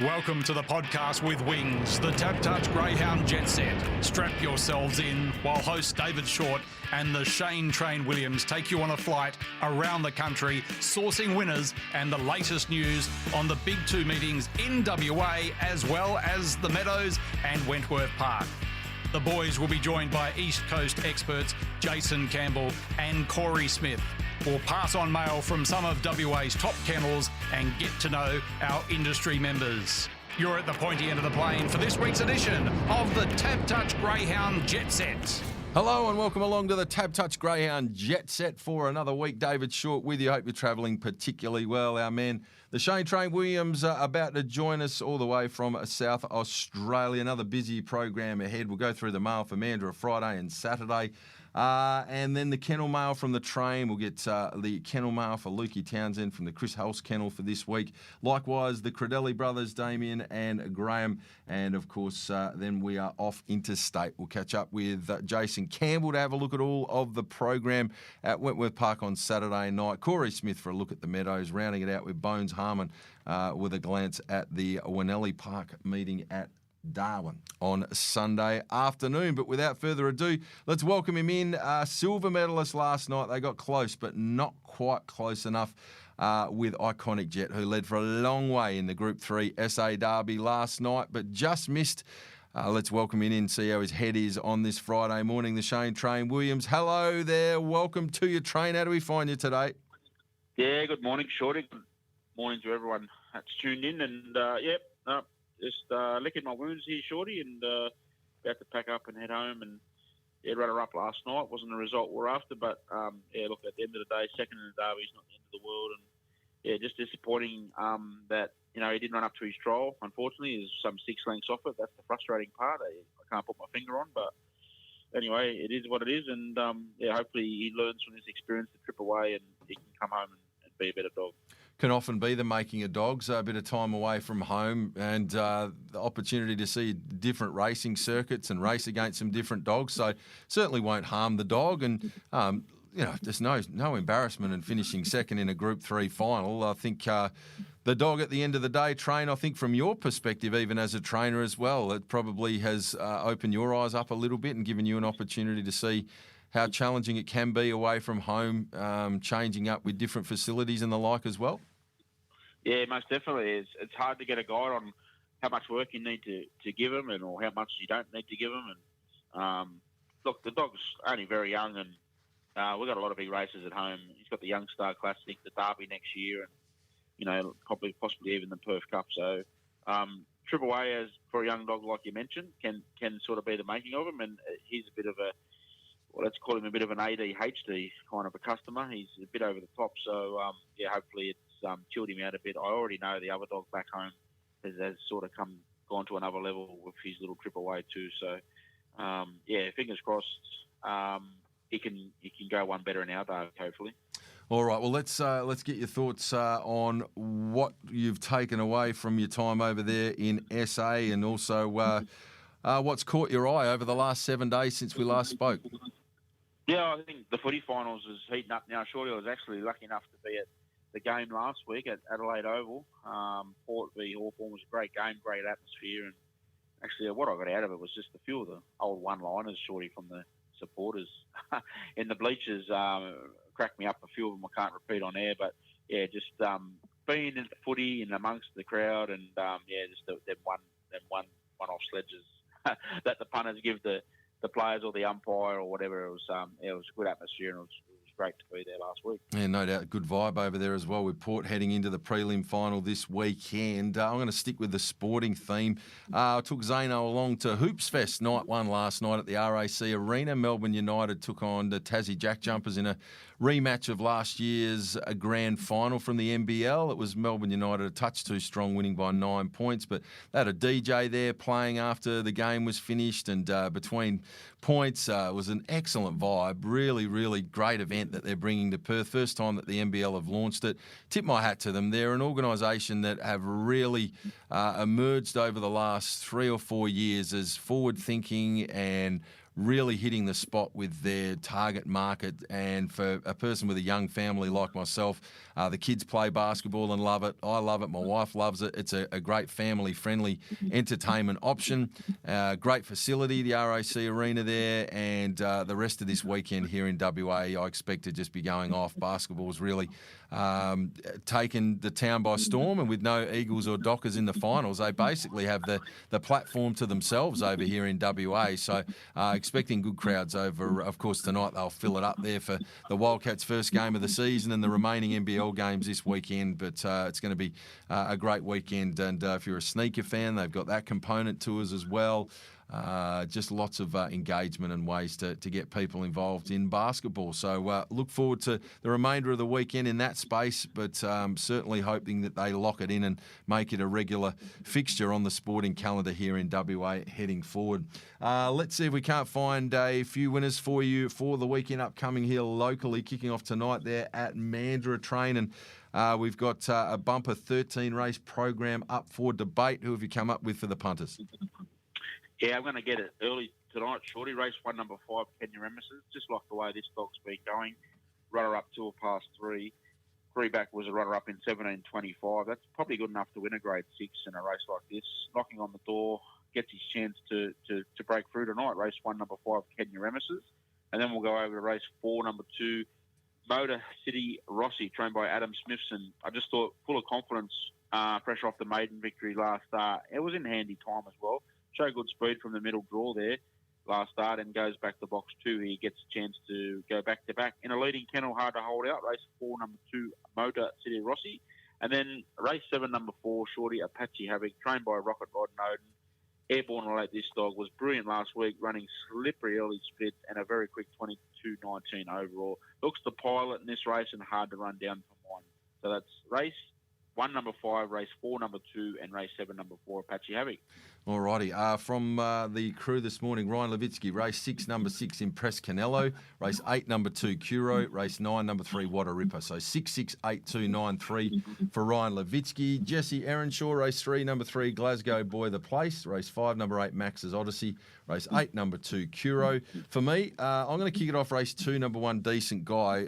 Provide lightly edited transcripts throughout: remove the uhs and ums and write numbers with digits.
Welcome to the podcast with wings, the TABtouch Greyhound Jet Set. Strap yourselves in while host David Shortte and the Shayne Train Williams take you on a flight around the country, sourcing winners and the latest news on the big two meetings in WA, as well as the Meadows and Wentworth Park. The boys will be joined by East Coast experts Jaycin Campbell and Corey Smith. We'll pass on mail from some of WA's top kennels and get to know our industry members. You're at the pointy end of the plane for this week's edition of the TABtouch Greyhound Jet Set. Hello and welcome along to the TABtouch Greyhound Jet Set for another week. David Shortte with you. Hope you're travelling particularly well. Our man, the Shayne Train Williams, about to join us all the way from South Australia. Another busy program ahead. We'll go through the mail for Mandurah Friday and Saturday. And then the kennel mail from the train. We'll get the kennel mail for Lukey Townsend from the Chris Hulse kennel for this week. Likewise, the Credelli brothers, Damien and Graham. And, of course, then we are off interstate. We'll catch up with Jaycin Campbell to have a look at all of the program at Wentworth Park on Saturday night. Corey Smith for a look at the Meadows, rounding it out with Bones Harman with a glance at the Wentworth Park meeting at Darwin on Sunday afternoon. But without further ado, let's welcome him in. Silver medalist last night. They got close, but not quite close enough with Iconic Jet, who led for a long way in the Group 3 SA Derby last night, but just missed. Let's welcome him in and see how his head is on this Friday morning. The Shayne Train Williams. Hello there. Welcome to your train. How do we find you today? Yeah, good morning, Shorty. Good morning to everyone that's tuned in. And, just licking my wounds here, Shorty, and about to pack up and head home. And, runner-up last night. Wasn't the result we're after, but, look, at the end of the day, second in the Derby is not the end of the world. And, just disappointing that, he didn't run up to his trial, unfortunately. There's some 6 lengths off it. That's the frustrating part. I can't put my finger on, but anyway, it is what it is. And, hopefully he learns from this experience to trip away and he can come home and be a better dog. Can often be the making of dogs, a bit of time away from home and the opportunity to see different racing circuits and race against some different dogs. So certainly won't harm the dog. And, there's no embarrassment in finishing second in a Group 3 final. I think the dog at the end of the day, Train, I think from your perspective, even as a trainer as well, it probably has opened your eyes up a little bit and given you an opportunity to see how challenging it can be away from home, changing up with different facilities and the like as well? Yeah, most definitely. It's hard to get a guide on how much work you need to give him or how much you don't need to give him. And look, the dog's only very young and we've got a lot of big races at home. He's got the Young Star Classic, the Derby next year, and, possibly even the Perth Cup. So trip away as for a young dog, like you mentioned, can sort of be the making of him. And he's a bit of let's call him a bit of an ADHD kind of a customer. He's a bit over the top. So, hopefully it's chilled him out a bit. I already know the other dog back home has sort of gone to another level with his little trip away too. So, fingers crossed he can go one better in our day, hopefully. All right, well, let's get your thoughts on what you've taken away from your time over there in SA and also what's caught your eye over the last 7 days since we last spoke. Yeah, I think the footy finals is heating up now. Shorty, I was actually lucky enough to be at the game last week at Adelaide Oval. Port v Hawthorn was a great game, great atmosphere. And actually what I got out of it was just a few of the old one-liners, Shorty, from the supporters in the bleachers. Cracked me up. A few of them I can't repeat on air. But, just being in the footy and amongst the crowd and, just them one-off sledges that the punters give the players or the umpire or whatever. It was a good atmosphere and it was great to be there last week. Yeah, no doubt. Good vibe over there as well with Port heading into the prelim final this weekend. I'm going to stick with the sporting theme. I took Zano along to Hoops Fest night 1 last night at the RAC Arena. Melbourne United took on the Tassie Jack Jumpers in a rematch of last year's grand final from the NBL. It was Melbourne United a touch too strong, winning by 9 points, but they had a DJ there playing after the game was finished and between points. It was an excellent vibe. Really, really great event that they're bringing to Perth. First time that the NBL have launched it. Tip my hat to them. They're an organisation that have really emerged over the last 3 or 4 years as forward-thinking and really hitting the spot with their target market. And for a person with a young family like myself, the kids play basketball and love it. I love it. My wife loves it. It's a great family-friendly entertainment option. Great facility, the RAC Arena there, and the rest of this weekend here in WA, I expect to just be going off. Basketball's really taken the town by storm, and with no Eagles or Dockers in the finals, they basically have the platform to themselves over here in WA. So expecting good crowds over. Of course, tonight they'll fill it up there for the Wildcats' first game of the season and the remaining NBL games this weekend. But it's going to be a great weekend. And if you're a sneaker fan, they've got that component to us as well. Just lots of engagement and ways to get people involved in basketball. So look forward to the remainder of the weekend in that space, but certainly hoping that they lock it in and make it a regular fixture on the sporting calendar here in WA heading forward. Let's see if we can't find a few winners for you for the weekend upcoming here locally, kicking off tonight there at Mandurah Train. And we've got a bumper 13 race program up for debate. Who have you come up with for the punters? Yeah, I'm going to get it early tonight, Shorty. Race 1, number 5, Kenya Remeses. Just like the way this dog's been going. Runner-up 2 past 3. 3 back was a runner-up in 17.25. That's probably good enough to win a grade 6 in a race like this. Knocking on the door, gets his chance to break through tonight. Race 1, number 5, Kenya Remeses. And then we'll go over to race 4, number 2, Motor City Rossi, trained by Adam Smithson. I just thought full of confidence, fresh off the maiden victory last start. It was in handy time as well. Show good speed from the middle draw there last start and goes back to box 2. He gets a chance to go back to back. In a leading kennel, hard to hold out. Race 4, number 2, Motor City Rossi. And then race 7, number 4, Shorty Apache Havoc, trained by Rocket Rod Noden. Airborne Relate, this dog was brilliant last week, running slippery early splits and a very quick 22.19 overall. Looks the pilot in this race and hard to run down for mine. So that's race 1, number 5, race 4, number 2, and race 7, number 4, Apache Havoc. Alrighty. From the crew this morning, Ryan Levitsky, race 6, number 6, Impress Canelo, race 8, number 2, Curo, race 9, number 3, What a Ripper. So 6, 6, 8, 2, 9, 3 for Ryan Levitsky. Jesse Earnshaw, race 3, number 3, Glasgow Boy the Place, race 5, number 8, Max's Odyssey, race 8, number 2, Curo. For me, I'm going to kick it off race 2, number 1, Decent Guy.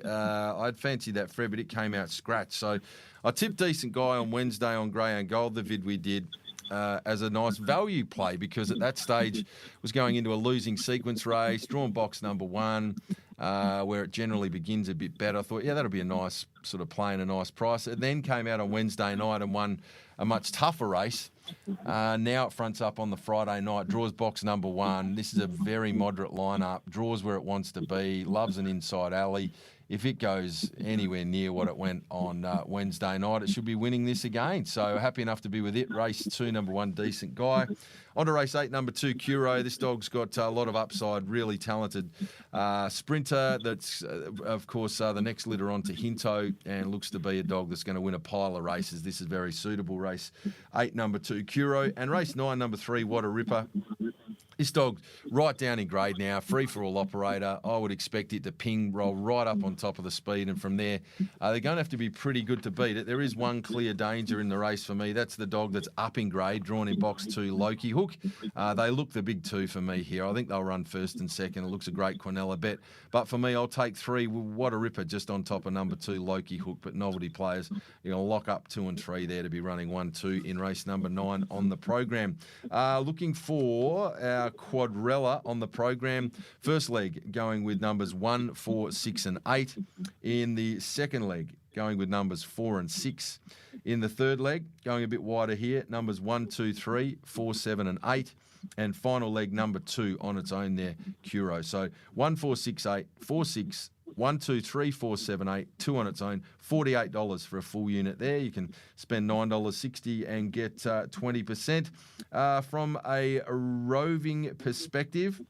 I'd fancy that Fred, but it came out scratch. So I tipped Decent Guy on Wednesday on Greyhound Gold, the vid we did, as a nice value play because at that stage was going into a losing sequence race, drawn box number 1, where it generally begins a bit better. I thought, yeah, that'll be a nice sort of play and a nice price. It then came out on Wednesday night and won a much tougher race. Now it fronts up on the Friday night, draws box number 1. This is a very moderate lineup, draws where it wants to be, loves an inside alley. If it goes anywhere near what it went on Wednesday night, it should be winning this again. So happy enough to be with it. Race 2, number 1, Decent Guy. On to race 8, number 2, Curo. This dog's got a lot of upside, really talented sprinter. That's, of course, the next litter on to Hinto and looks to be a dog that's going to win a pile of races. This is very suitable. Race 8, number 2, Curo. And race 9, number 3, What a Ripper. This dog right down in grade now, free-for-all operator. I would expect it to roll right up on top of the speed, and from there, they're going to have to be pretty good to beat it. There is one clear danger in the race for me. That's the dog that's up in grade, drawn in box 2, Loki Hook. They look the big 2 for me here. I think they'll run first and second. It looks a great Quinella bet. But for me, I'll take 3. What a Ripper just on top of number 2, Loki Hook. But novelty players, you're going to lock up 2 and 3 there to be running 1, 2 in race number 9 on the program. Looking for our quadrella on the program. First leg going with numbers 1, 4, 6 and 8. In the second leg going with numbers 4 and 6. In the third leg going a bit wider here, numbers 1, 2, 3, 4, 7 and 8. And final leg number 2 on its own there, Curo. So 1, 4, 6, 8, 4, 6, 1, 2, 3, 4, 7, 8, 2 on its own, $48 for a full unit there. You can spend $9.60 and get 20%. From a roving perspective,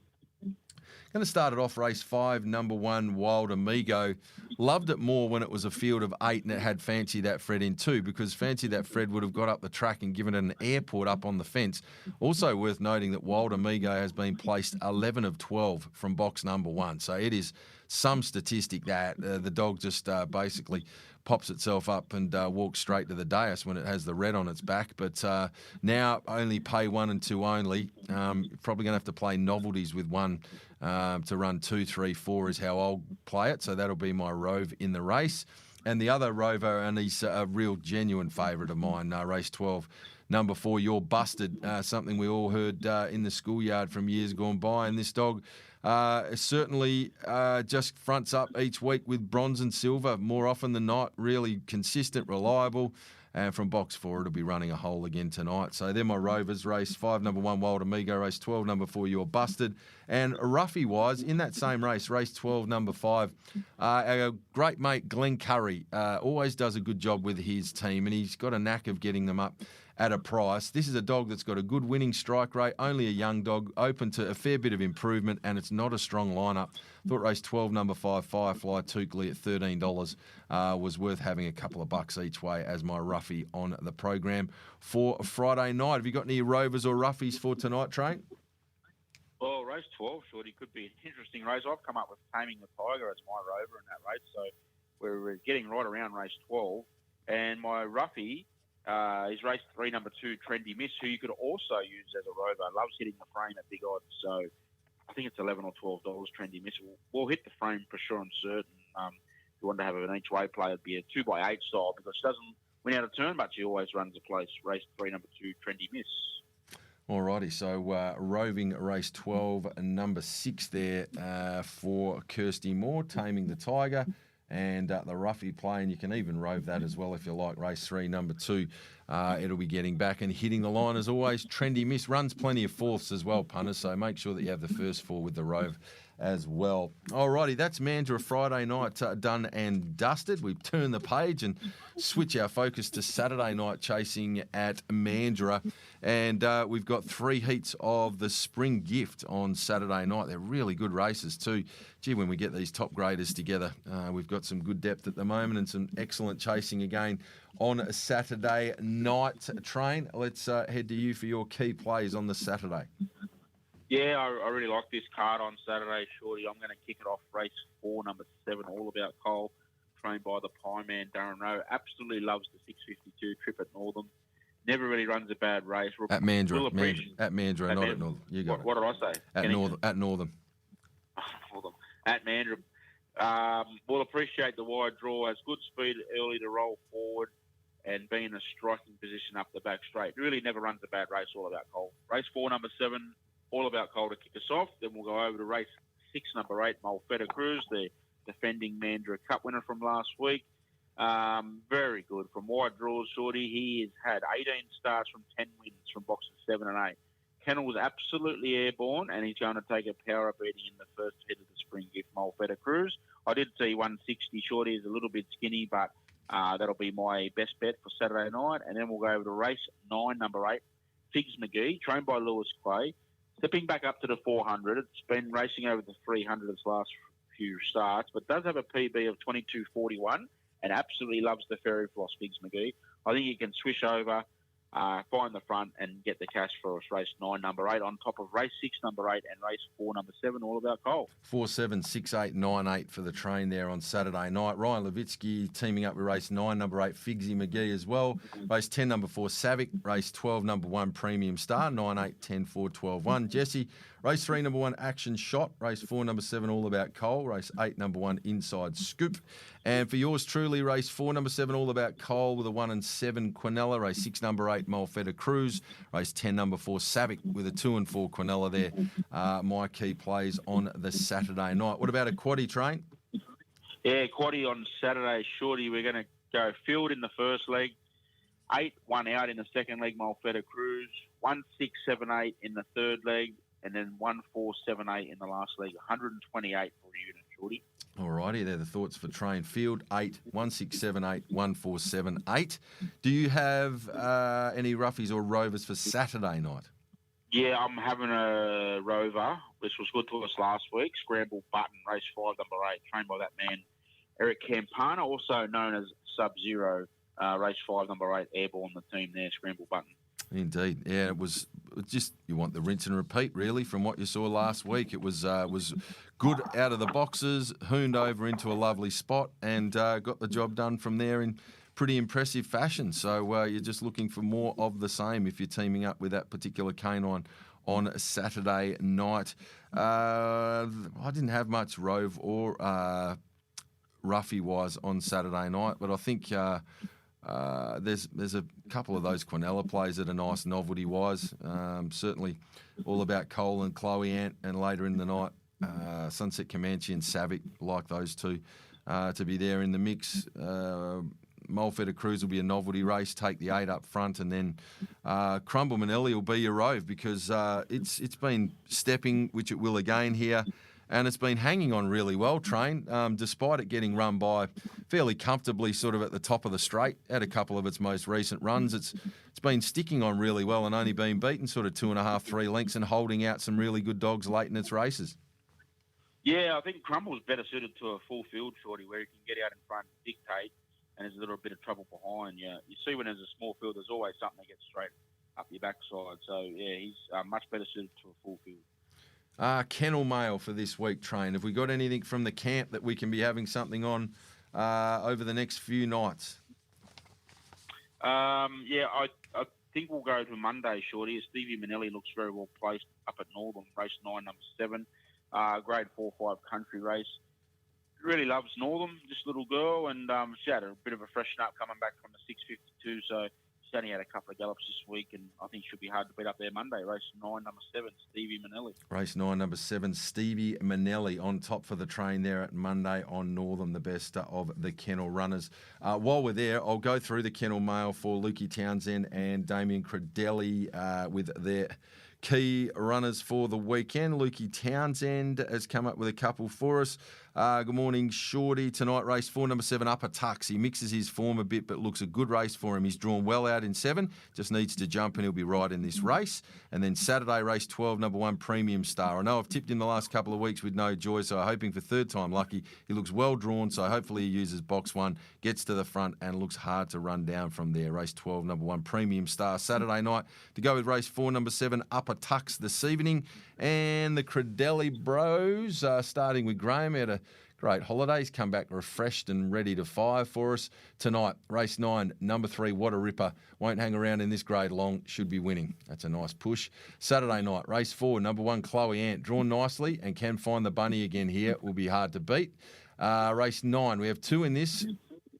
going to start it off race 5, number 1, Wild Amigo. Loved it more when it was a field of 8 and it had Fancy That Fred in 2, because Fancy That Fred would have got up the track and given it an airport up on the fence. Also worth noting that Wild Amigo has been placed 11 of 12 from box number 1. So it is some statistic that the dog just basically pops itself up and walks straight to the dais when it has the red on its back. But now only pay 1 and 2 only. Probably going to have to play novelties with 1 to run 2, 3, 4 is how I'll play it. So that'll be my Rove in the race. And the other Rover, and he's a real genuine favourite of mine, race 12. Number 4, You're Busted, something we all heard in the schoolyard from years gone by. And this dog certainly just fronts up each week with bronze and silver more often than not. Really consistent, reliable. And from box 4, it'll be running a hole again tonight. So they're my Rovers. Race 5, number 1, Wild Amigo. Race 12, number 4, You're Busted. And Ruffy-wise, in that same race, race 12, number 5, our great mate Glenn Curry always does a good job with his team, and he's got a knack of getting them up at a price. This is a dog that's got a good winning strike rate, only a young dog, open to a fair bit of improvement, and it's not a strong lineup. Thought race 12, number 5, Firefly Tukely at $13 was worth having a couple of bucks each way as my Ruffy on the program for Friday night. Have you got any Rovers or Ruffies for tonight, Train? Well, race 12, Shorty, could be an interesting race. I've come up with Taming the Tiger as my Rover in that race, so we're getting right around race 12. And my Ruffy is race 3, number 2, Trendy Miss, who you could also use as a Rover. Loves hitting the frame at big odds, so I think it's $11 or $12. Trendy Miss will hit the frame for sure and certain. If you want to have an each way play, it'd be a 2x8 style because she doesn't win out of turn, but she always runs a place. Race 3, number 2, Trendy Miss. Alrighty, so roving race 12 and number 6 there for Kirsty Moore, Taming the Tiger, and the Ruffy play, and you can even rove that as well if you like. Race 3, number 2, it'll be getting back and hitting the line as always. Trendy Miss runs plenty of fourths as well, punters, so make sure that you have the first 4 with the rove as well. Alrighty, that's Mandurah Friday night done and dusted. We turn the page and switch our focus to Saturday night chasing at Mandurah, and we've got 3 heats of the Spring Gift on Saturday night. They're really good races too. Gee, when we get these top graders together, we've got some good depth at the moment and some excellent chasing again on a Saturday night. Train, let's head to you for your key plays on the Saturday. Yeah, I really like this card on Saturday, Shorty. I'm going to kick it off race 4, number 7, All About Cole, trained by the Pie Man, Darren Rowe. Absolutely loves the 652 trip at Northam. Never really runs a bad race. At Mandurah, not at Northam. You got what did I say? At Northam. Northam. At Mandurah. We'll appreciate the wide draw. Has good speed early to roll forward and be in a striking position up the back straight. Really never runs a bad race, All About Cole. Race 4, number 7, All About Cole to kick us off. Then we'll go over to race 6, number 8, Malfetta Cruz, the defending Mandurah Cup winner from last week. Very good. From wide draws, Shorty, he has had 18 starts from 10 wins from boxes 7 and 8. Kennels absolutely airborne, and he's going to take a power beating in the first head of the Spring Gift, Malfetta Cruz. I did see 160. Shorty is a little bit skinny, but that'll be my best bet for Saturday night. And then we'll go over to race 9, number 8, Figs McGee, trained by Lewis Clay. Stepping back up to the 400, it's been racing over the 300 its last few starts, but does have a PB of 22.41 and absolutely loves the Fairy Floss, Figs McGee. I think he can swish over, find the front and get the cash for us. Race 9, number 8, on top of race 6, number 8, and race 4, number 7, All About Cole. 4, 7, 6, 8, 9, 8 for the train there on Saturday night. Ryan Levitsky teaming up with race 9, number 8, Figsy McGee as well. Race 10, number 4, Savick. Race 12, number 1, Premium Star. 9, 8, 10, 4, 12, 1. Jesse. Race 3, number 1, Action Shot. Race 4, number 7, All About Cole. Race 8, number 1, Inside Scoop. And for yours truly, race 4, number 7, All About Cole with a 1 and 7, Quinella. Race 6, number 8, Malfetta Cruz. Race 10, number 4, Savick with a 2 and 4, Quinella there. My key plays on the Saturday night. What about a quaddie, Train? Yeah, quaddie on Saturday, Shorty. We're going to go field in the first leg. 8, 1 out in the second leg, Malfetta Cruz. 1, 6, 7, 8 in the third leg. And then 1, 4, 7, 8 in the last leg. 128 for a unit, Shorty. All righty, they're the thoughts for train field. 8, 1, 6, 7, 8, 1, 4, 7, 8. Do you have any roughies or rovers for Saturday night? Yeah, I'm having a rover, which was good to us last week. Scramble Button, race 5, number 8, trained by that man, Eric Campana, also known as Sub-Zero, race 5, number 8, Airborne, the team there, Scramble Button. Indeed. Yeah, it was just, you want the rinse and repeat, really, from what you saw last week. It was good out of the boxes, hooned over into a lovely spot, and got the job done from there in pretty impressive fashion. So you're just looking for more of the same if you're teaming up with that particular canine on Saturday night. I didn't have much Rove or Ruffy-wise on Saturday night, but I think there's a couple of those Quinella plays that are nice novelty-wise. Certainly all about Cole and Chloe Ant, and later in the night, Sunset Comanche and Savick, like those two to be there in the mix. Mulfetter Cruise will be a novelty race, take the 8 up front, and then Crumble Manelli will be your Rove, because it's been stepping, which it will again here, and it's been hanging on really well, Train, despite it getting run by fairly comfortably sort of at the top of the straight at a couple of its most recent runs. It's been sticking on really well and only been beaten sort of 2.5, 3 lengths, and holding out some really good dogs late in its races. Yeah, I think Crumble's better suited to a full field, Shorty, where he can get out in front, dictate, and there's a little bit of trouble behind. Yeah, you see when there's a small field, there's always something that gets straight up your backside. So, yeah, he's much better suited to a full field. Kennel mail for this week, Train. Have we got anything from the camp that we can be having something on over the next few nights? I think we'll go to Monday, Shorty. Stevie Manelli looks very well placed up at Northern, race 9, number 7, grade 4-5 country race. Really loves Northern, this little girl, and she had a bit of a freshen up coming back from the 652, so she's only had a couple of gallops this week, and I think she'll be hard to beat up there Monday. Race 9, number 7, Stevie Manelli. Race 9, number 7, Stevie Manelli on top for the train there at Monday on Northern, the best of the kennel runners. While we're there, I'll go through the kennel mail for Lukey Townsend and Damien Credelli with their key runners for the weekend. Lukey Townsend has come up with a couple for us. Good morning, Shorty. Tonight, race 4, number 7, Upper Tux. He mixes his form a bit, but looks a good race for him. He's drawn well out in 7, just needs to jump and he'll be right in this race. And then Saturday, race 12, number 1, Premium Star. I know I've tipped him the last couple of weeks with no joy, so I'm hoping for third time lucky. He looks well drawn, so hopefully he uses box 1, gets to the front and looks hard to run down from there. Race 12, number 1, Premium Star. Saturday night to go with race 4, number 7, Upper Tux this evening. And the Credelli bros, starting with Graham, had a great holidays, come back refreshed and ready to fire for us tonight. Race 9, number 3, What a Ripper. Won't hang around in this grade long, should be winning. That's a nice push. Saturday night, race 4, number 1, Chloe Ant. Drawn nicely and can find the bunny again here. Will be hard to beat. Race 9, we have 2 in this.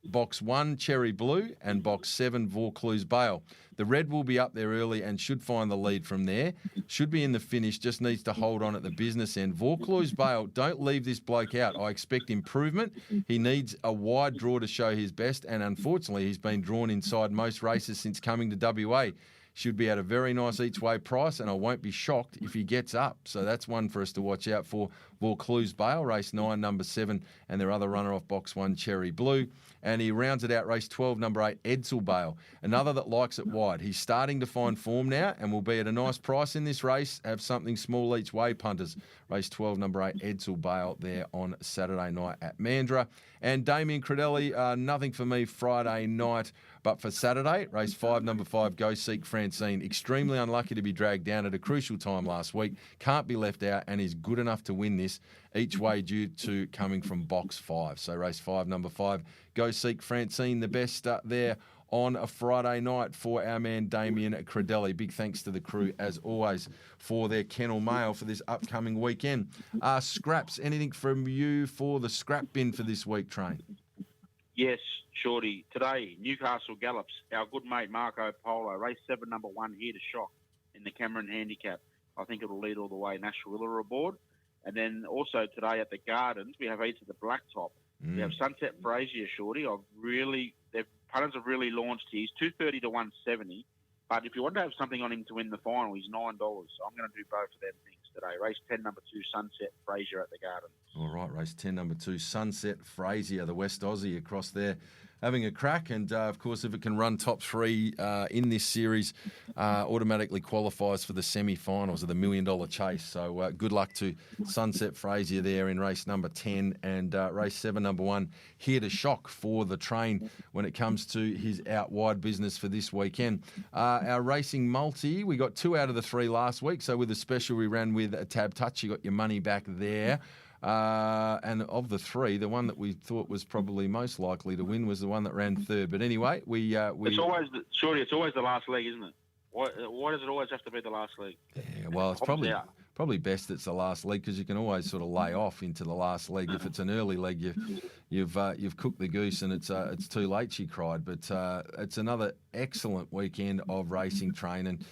Box 1, Cherry Blue, and Box 7, Vaucluse Bale. The red will be up there early and should find the lead from there. Should be in the finish, just needs to hold on at the business end. Vaucluse Bale, don't leave this bloke out. I expect improvement. He needs a wide draw to show his best, and unfortunately, he's been drawn inside most races since coming to WA. Should be at a very nice each-way price, and I won't be shocked if he gets up. So that's one for us to watch out for. Vaucluse Bale, race 9, number 7, and their other runner-off, box 1, Cherry Blue. And he rounds it out, race 12, number 8, Edsel Bale. Another that likes it wide. He's starting to find form now and will be at a nice price in this race. Have something small each way, punters. Race 12, number 8, Edsel Bale there on Saturday night at Mandurah. And Damien Credelli, nothing for me Friday night. But for Saturday, race 5, number 5, Go Seek Francine. Extremely unlucky to be dragged down at a crucial time last week. Can't be left out and is good enough to win this each way due to coming from box 5. So race 5, number 5, Go Seek Francine, the best there on a Friday night for our man Damien Credelli. Big thanks to the crew, as always, for their kennel mail for this upcoming weekend. Scraps, anything from you for the scrap bin for this week, Train? Yes, Shorty. Today, Newcastle Gallops, our good mate Marco Polo, race 7, number 1, Here to Shock in the Cameron Handicap. I think it'll lead all the way. Nashwilla aboard. And then also today at the Gardens, we have Eats at the Blacktop. We have Sunset Brazier, Shorty. Punters have really launched here. He's 230 to 170. But if you want to have something on him to win the final, he's $9. So I'm going to do both of them things today. Race 10, number 2, Sunset Brazier at the Gardens. All right, race 10, number 2, Sunset Frazier, the West Aussie across there having a crack. And, of course, if it can run top three in this series, automatically qualifies for the semi-finals of the $1 million chase. So good luck to Sunset Frazier there in race number 10 and race 7, number 1, Here to Shock for the train when it comes to his out wide business for this weekend. Our racing multi, we got 2 out of the 3 last week. So with the special we ran with TABtouch, you got your money back there. And of the 3, the one that we thought was probably most likely to win was the one that ran third. But anyway, it's always the last leg, isn't it? Why does it always have to be the last leg? Yeah, well, it's probably best it's the last leg because you can always sort of lay off into the last leg. If it's an early leg, you've cooked the goose and it's too late, she cried. But it's another excellent weekend of racing train, and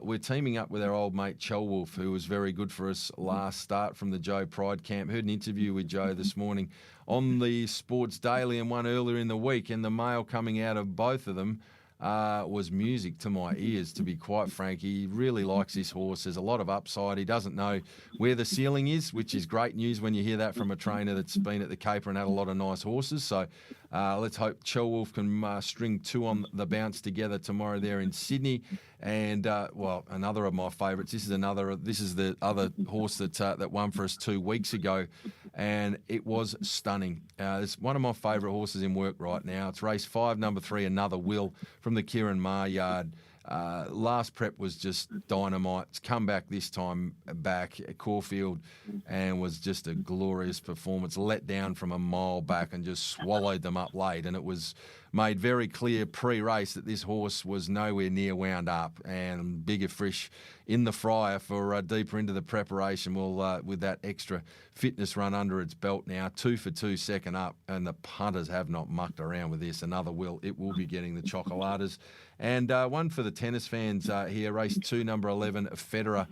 we're teaming up with our old mate Chelwolf, who was very good for us last start from the Joe Pride camp. Heard an interview with Joe this morning on the Sports Daily and one earlier in the week, and the mail coming out of both of them was music to my ears, to be quite frank. He really likes this horse. There's a lot of upside. He doesn't know where the ceiling is, which is great news when you hear that from a trainer that's been at the Caper and had a lot of nice horses. So let's hope Chelwolf can string 2 on the bounce together tomorrow there in Sydney. And, another of my favourites. This is the other horse that won for us 2 weeks ago, and it was stunning. It's one of my favourite horses in work right now. It's race 5, number 3, Another Will, from the Kieran Maher yard. Last prep was just dynamite. It's come back this time back at Caulfield and was just a glorious performance. Let down from a mile back and just swallowed them up late. And it was made very clear pre-race that this horse was nowhere near wound up, and bigger fish in the fryer for deeper into the preparation. Well, with that extra fitness run under its belt now, 2 for 2 second up, and the punters have not mucked around with this. Another Will, it will be getting the chocoladas. And one for the tennis fans here, race 2, number 11, Federer,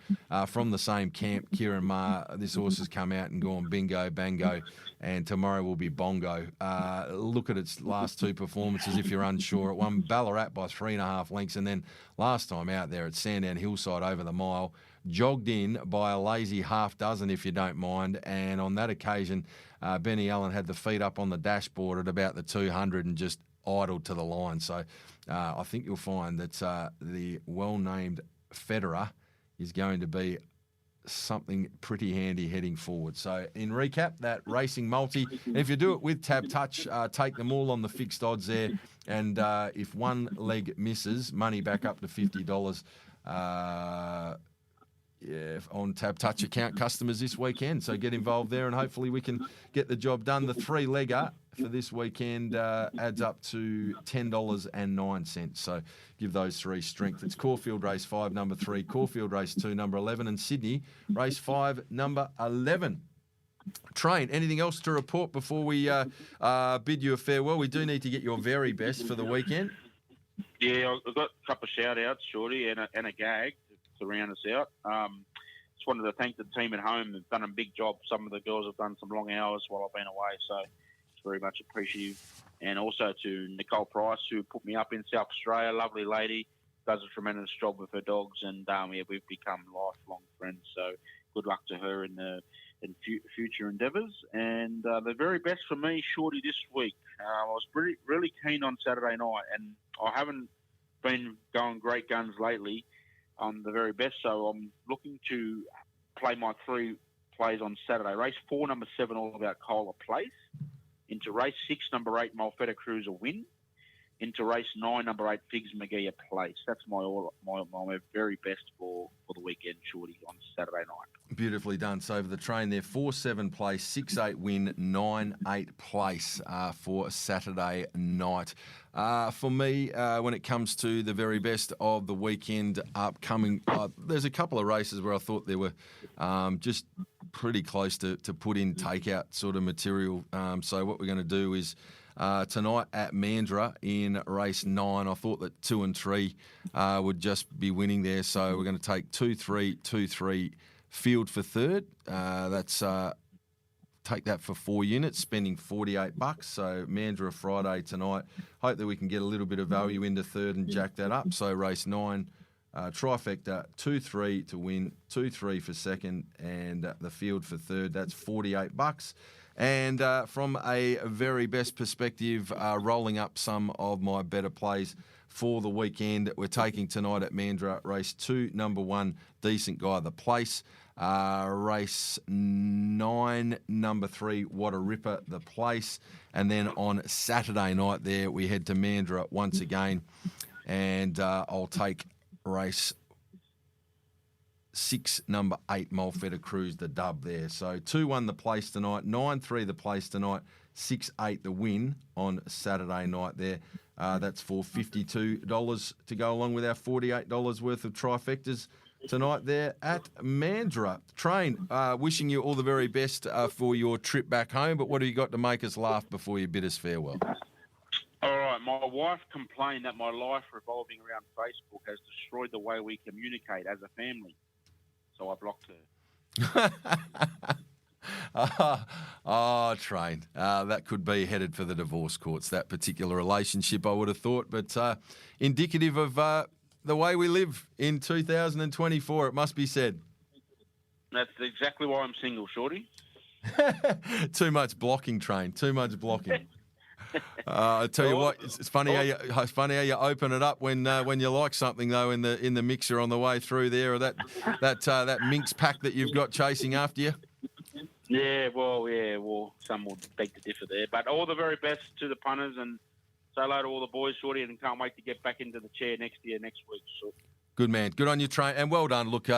from the same camp, Kieran Maher. This horse has come out and gone bingo, bango, and tomorrow will be bongo. Look at its last 2 performances if you're unsure. It won Ballarat by 3.5 lengths, and then last time out there at Sandown Hillside over the mile, jogged in by a lazy half dozen, if you don't mind. And on that occasion, Benny Allen had the feet up on the dashboard at about the 200 and just idled to the line. So I think you'll find that the well-named Federer is going to be something pretty handy heading forward. So in recap, that racing multi, if you do it with TABtouch, take them all on the fixed odds there. And if one leg misses, money back up to $50. On TABtouch account customers this weekend. So get involved there and hopefully we can get the job done. The 3-legger for this weekend adds up to $10.09. So give those 3 strength. It's Caulfield race 5, number 3, Caulfield race 2, number 11, and Sydney race 5, number 11. Train, anything else to report before we bid you a farewell? We do need to get your very best for the weekend. Yeah, I've got a couple of shout-outs, Shorty, and a gag to round us out. Just wanted to thank the team at home. They've done a big job. Some of the girls have done some long hours while I've been away, so it's very much appreciative. And also to Nicole Price, who put me up in South Australia. Lovely lady, does a tremendous job with her dogs, and we've become lifelong friends. So good luck to her in future endeavours. And the very best for me, Shorty, this week. I was really keen on Saturday night, and I haven't been going great guns lately on the very best, so I'm looking to play my 3 plays on Saturday. Race 4, number 7, All About Cola Place. Into race 6, number 8, Malfetta Cruiser Win. Into race 9, number 8, Figs McGee Place. That's my very best for the weekend, Shorty, on Saturday night. Beautifully done. So over the train there, 4-7 place, 6-8 win, 9-8 place for Saturday night. For me, when it comes to the very best of the weekend upcoming, there's a couple of races where I thought they were just pretty close to put in takeout sort of material. So what we're going to do is tonight at Mandurah in race 9, I thought that 2 and 3 would just be winning there. So we're going to take 2-3, 2-3 field for third. That's take that for 4 units, spending $48. So Mandurah Friday tonight. Hope that we can get a little bit of value into third and jack that up. So race 9, trifecta, 2-3 to win, 2-3 for second, and the field for third. That's $48. And from a very best perspective, rolling up some of my better plays for the weekend, we're taking tonight at Mandurah, race 2, number 1, Decent Guy, the place. Race 9, number 3, What a Ripper, the place. And then on Saturday night there, we head to Mandurah once again. And I'll take race 6, number 8, Molfetta Cruise, the dub there. So 2-1 the place tonight, 9-3 the place tonight, 6-8 the win on Saturday night there. That's for $52 to go along with our $48 worth of trifectas tonight there at Mandurah. Train, wishing you all the very best for your trip back home, but what have you got to make us laugh before you bid us farewell? All right, my wife complained that my life revolving around Facebook has destroyed the way we communicate as a family. So I blocked her. Train. That could be headed for the divorce courts, that particular relationship, I would have thought. But indicative of the way we live in 2024, it must be said. That's exactly why I'm single, Shorty. Too much blocking, Train. Too much blocking. I tell you what, it's funny how you open it up when you like something though in the mixer on the way through there, or that minx pack that you've got chasing after you. Yeah, well, some will beg to differ there, but all the very best to the punters and say hello to all the boys, Shorty, and can't wait to get back into the chair next week. So. Good man. Good on you, Train. And well done. Look,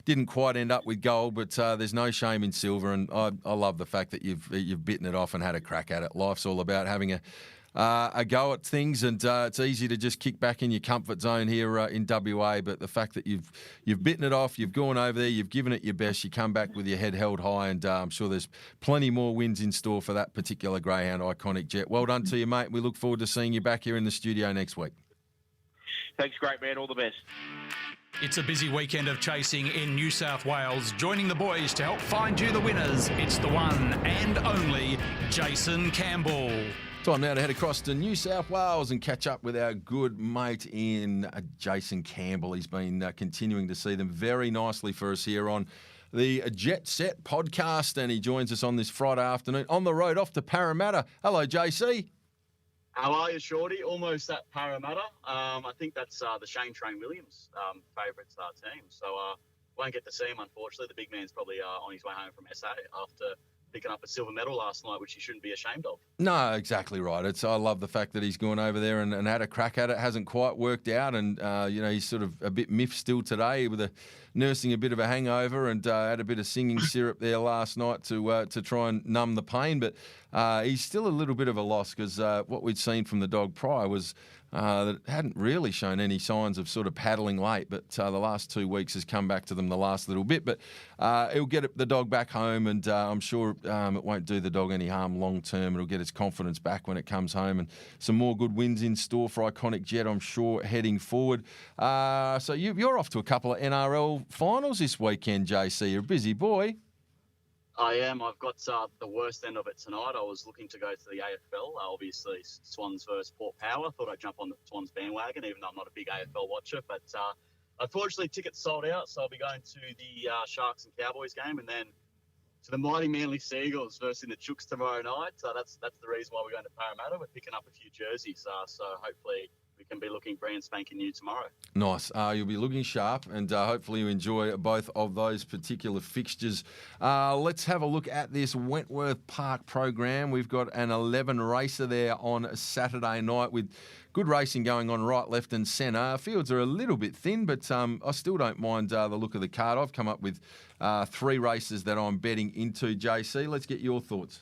didn't quite end up with gold, but there's no shame in silver. And I love the fact that you've bitten it off and had a crack at it. Life's all about having a go at things, and it's easy to just kick back in your comfort zone here in WA. But the fact that you've bitten it off, you've gone over there, you've given it your best, you come back with your head held high, and I'm sure there's plenty more wins in store for that particular Greyhound iconic jet. Well done to you, mate. We look forward to seeing you back here in the studio next week. Thanks, great man. All the best. It's a busy weekend of chasing in New South Wales. Joining the boys to help find you the winners, it's the one and only Jaycin Campbell. Time now to head across to New South Wales and catch up with our good mate in Jaycin Campbell. He's been continuing to see them very nicely for us here on the Jet Set podcast, and he joins us on this Friday afternoon on the road off to Parramatta. Hello, JC. How are you, Shorty? Almost at Parramatta. I think that's the Shane Train Williams' favourite team. So won't get to see him, unfortunately. The big man's probably on his way home from SA after picking up a silver medal last night, which he shouldn't be ashamed of. No, exactly right. I love the fact that he's gone over there and had a crack at it. Hasn't quite worked out, and he's sort of a bit miffed still today with nursing a bit of a hangover, and had a bit of singing syrup there last night to try and numb the pain. But he's still a little bit of a loss because what we'd seen from the dog prior was that it hadn't really shown any signs of sort of paddling late, but the last 2 weeks has come back to them the last little bit. But he'll get the dog back home, and I'm sure it won't do the dog any harm long term. It'll get its confidence back when it comes home, and some more good wins in store for Iconic Jet, I'm sure, heading forward. So you're off to a couple of NRL finals this weekend, JC. You're a busy boy. I am. I've got the worst end of it tonight. I was looking to go to the AFL. Obviously, Swans versus Port Power. Thought I'd jump on the Swans bandwagon, even though I'm not a big AFL watcher. But unfortunately, tickets sold out, so I'll be going to the Sharks and Cowboys game, and then to the mighty Manly Seagulls versus the Chooks tomorrow night. So that's the reason why we're going to Parramatta. We're picking up a few jerseys, so hopefully we can be looking brand spanking new tomorrow. Nice. You'll be looking sharp, and hopefully you enjoy both of those particular fixtures. Let's have a look at this Wentworth Park program. We've got an 11 racer there on Saturday night with good racing going on right, left and centre. Fields are a little bit thin, but I still don't mind the look of the card. I've come up with 3 races that I'm betting into, JC. Let's get your thoughts.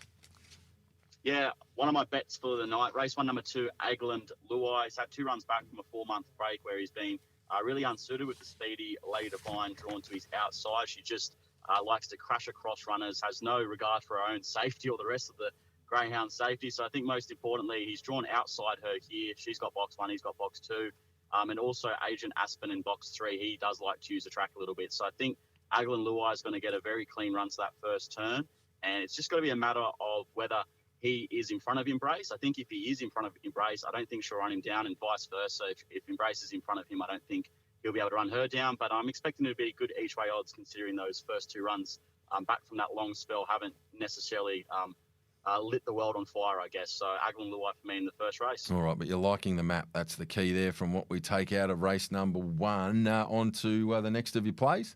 Yeah, one of my bets for the night, race 1, number 2, Agland Luai. He's had 2 runs back from a 4-month break where he's been really unsuited with the speedy Lady Divine drawn to his outside. She just likes to crash across runners, has no regard for her own safety or the rest of the greyhound safety. So I think most importantly, he's drawn outside her here. She's got box 1, he's got box 2. And also Agent Aspen in box 3. He does like to use the track a little bit. So I think Agland Luai is going to get a very clean run to that first turn. And it's just going to be a matter of whether he is in front of Embrace. I think if he is in front of Embrace, I don't think she'll run him down, and vice versa. If Embrace is in front of him, I don't think he'll be able to run her down. But I'm expecting it to be good each way odds considering those first 2 runs back from that long spell, haven't necessarily lit the world on fire, I guess. So Aglan Luai for me in the first race. All right, but you're liking the map. That's the key there from what we take out of race number 1. On to the next of your plays.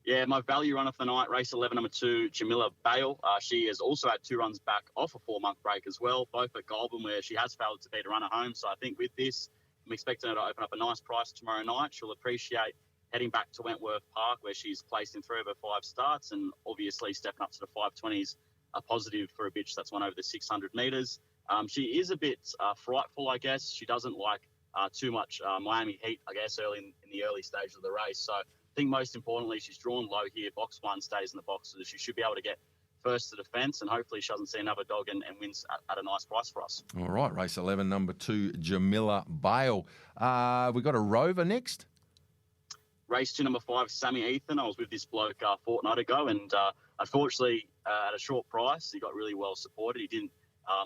Yeah, my value runner for the night, race 11, number 2, Jamila Bale. She has also had 2 runs back off a 4-month break as well, both at Goulburn, where she has failed to beat a runner home. So I think with this, I'm expecting her to open up a nice price tomorrow night. She'll appreciate heading back to Wentworth Park, where she's placed in 3 of her 5 starts, and obviously stepping up to the 520s, a positive for a bitch that's won over the 600 metres. She is a bit frightful, I guess. She doesn't like too much Miami heat, I guess, early in the early stage of the race. So I think most importantly, she's drawn low here. Box 1 stays in the boxes. She should be able to get first to the fence, and hopefully she doesn't see another dog and wins at a nice price for us. All right, race 11, number 2, Jamila Bale. We got a Rover next. Race 2, number 5, Sammy Ethan. I was with this bloke a fortnight ago, and unfortunately, at a short price, he got really well supported. He didn't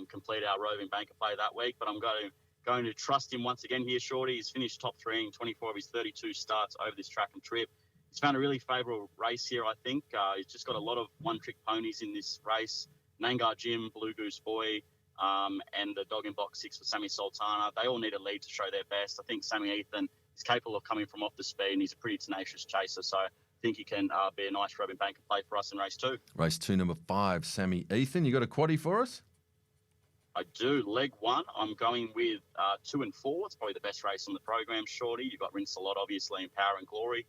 complete our roving banker play that week, but I'm going to trust him once again here, Shorty. He's finished top 3 in 24 of his 32 starts over this track and trip. He's found a really favourable race here, I think. He's just got a lot of one-trick ponies in this race. Nangar Jim, Blue Goose Boy, and the dog in box 6 for Sammy Sultana. They all need a lead to show their best. I think Sammy Ethan is capable of coming from off the speed, and he's a pretty tenacious chaser. So I think he can be a nice roving banker play for us in race 2. Race 2, number 5, Sammy Ethan. You got a quaddie for us? I do. Leg 1, I'm going with 2 and 4. It's probably the best race on the program, Shorty. You've got Rinse a Lot, obviously, in Power and Glory.